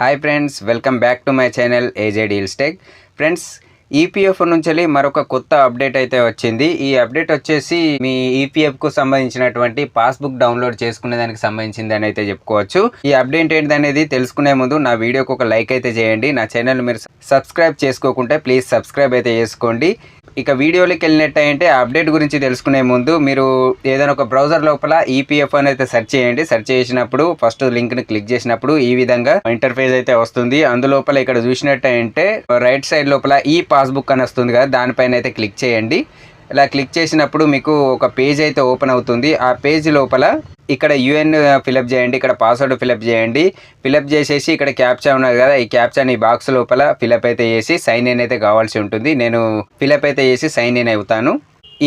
Hi friends, welcome back to my channel ఏజే deals tech. Friends, EPF నుంచి మరొక కొత్త update అయితే వచ్చింది. ఈ అప్డేట్ వచ్చేసి మీ ఈపీఎఫ్కు సంబంధించినటువంటి పాస్బుక్ డౌన్లోడ్ చేసుకునే దానికి సంబంధించింది అని అయితే చెప్పుకోవచ్చు. ఈ అప్డేట్ ఏంటనేది తెలుసుకునే ముందు నా వీడియోకి ఒక లైక్ అయితే చేయండి. నా ఛానల్ మీరు సబ్స్క్రైబ్ చేసుకోకుంటే ప్లీజ్ సబ్స్క్రైబ్ అయితే చేసుకోండి. ఇక వీడియోలోకి వెళ్ళినట్టయితే అప్డేట్ గురించి తెలుసుకునే ముందు మీరు ఏదైనా ఒక బ్రౌజర్ లోపల ఈపీఎఫ్ అని అయితే సెర్చ్ చేయండి. సెర్చ్ చేసినప్పుడు ఫస్ట్ లింక్ని క్లిక్ చేసినప్పుడు ఈ విధంగా ఇంటర్ఫేస్ అయితే వస్తుంది. అందులోపల ఇక్కడ చూసినట్టయితే రైట్ సైడ్ లోపల ఈ పాస్బుక్ అని వస్తుంది కదా, దానిపైన అయితే క్లిక్ చేయండి. ఇలా క్లిక్ చేసినప్పుడు మీకు ఒక పేజ్ అయితే ఓపెన్ అవుతుంది. ఆ పేజ్ లోపల ఇక్కడ యూఎన్ ఫిలప్ చేయండి, ఇక్కడ పాస్వర్డ్ ఫిలప్ చేయండి. ఫిలప్ చేసేసి ఇక్కడ క్యాప్చా ఉన్నది కదా, ఈ క్యాప్చాని ఈ బాక్స్ లోపల ఫిలప్ అయితే చేసి సైన్ ఇన్ అయితే కావాల్సి ఉంటుంది. నేను ఫిలప్ అయితే చేసి సైన్ ఇన్ అవుతాను.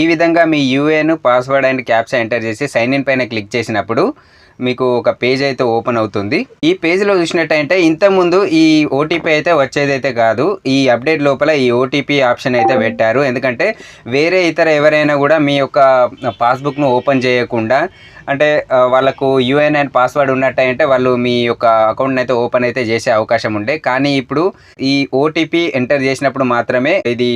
ఈ విధంగా మీ UAN, password and captcha enter చేసి సైన్ ఇన్ పైన క్లిక్ చేసినప్పుడు మీకు ఒక పేజ్ అయితే ఓపెన్ అవుతుంది. ఈ పేజ్లో చూసినట్టయితే ఇంతకుముందు ఈ ఓటీపీ అయితే వచ్చేదైతే కాదు. ఈ అప్డేట్ లోపల ఈ ఓటీపీ ఆప్షన్ అయితే పెట్టారు. ఎందుకంటే వేరే ఇతర ఎవరైనా కూడా మీ యొక్క పాస్బుక్ను ఓపెన్ చేయకుండా, అంటే వాళ్ళకు యూఎన్ అండ్ పాస్వర్డ్ ఉన్నట్టయితే వాళ్ళు మీ యొక్క అకౌంట్ని అయితే ఓపెన్ అయితే చేసే అవకాశం ఉండే. కానీ ఇప్పుడు ఈ ఓటీపీ ఎంటర్ చేసినప్పుడు మాత్రమే ఇది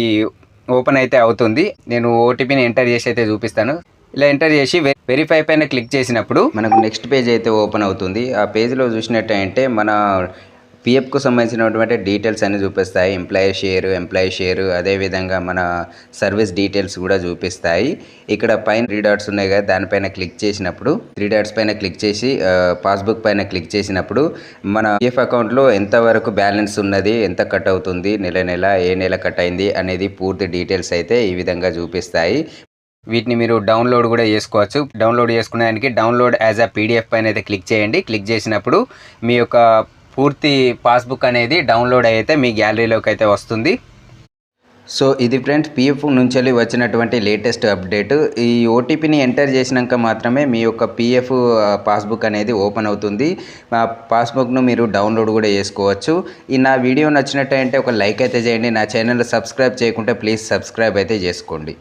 ఓపెన్ అయితే అవుతుంది. నేను ఓటీపీని ఎంటర్ చేసి అయితే చూపిస్తాను. ఇలా ఎంటర్ చేసి వెరిఫై పైన క్లిక్ చేసినప్పుడు మనకు నెక్స్ట్ పేజ్ అయితే ఓపెన్ అవుతుంది. ఆ పేజ్లో చూసినట్టయితే మన పిఎఫ్కు సంబంధించినటువంటి డీటెయిల్స్ అన్ని చూపిస్తాయి. ఎంప్లాయీ షేరు అదేవిధంగా మన సర్వీస్ డీటెయిల్స్ కూడా చూపిస్తాయి. ఇక్కడ పైన 3 డాట్స్ ఉన్నాయి కదా, దానిపైన క్లిక్ చేసినప్పుడు 3 డాట్స్ పైన క్లిక్ చేసి పాస్బుక్ పైన క్లిక్ చేసినప్పుడు మన పిఎఫ్ అకౌంట్లో ఎంతవరకు బ్యాలెన్స్ ఉన్నది, ఎంత కట్ అవుతుంది, నెల ఏ నెల కట్ అయింది అనేది పూర్తి డీటెయిల్స్ అయితే ఈ విధంగా చూపిస్తాయి. వీటిని మీరు డౌన్లోడ్ కూడా చేసుకోవచ్చు. డౌన్లోడ్ చేసుకునేదానికి డౌన్లోడ్ యాజ్ అ పీడిఎఫ్ పైన అయితే క్లిక్ చేయండి. క్లిక్ చేసినప్పుడు మీ యొక్క పూర్తి పాస్బుక్ అనేది డౌన్లోడ్ అయితే మీ గ్యాలరీలోకి అయితే వస్తుంది. సో ఇది ఫ్రెండ్స్, పిఎఫ్ నుంచి వచ్చినటువంటి లేటెస్ట్ అప్డేట్. ఈ ఓటీపీని ఎంటర్ చేసినాక మాత్రమే మీ యొక్క పిఎఫ్ పాస్బుక్ అనేది ఓపెన్ అవుతుంది. ఆ పాస్బుక్ను మీరు డౌన్లోడ్ కూడా చేసుకోవచ్చు. ఈ నా వీడియో నచ్చినట్టయితే ఒక లైక్ అయితే చేయండి. నా ఛానల్ సబ్స్క్రైబ్ చేయకుంటే ప్లీజ్ సబ్స్క్రైబ్ అయితే చేసుకోండి.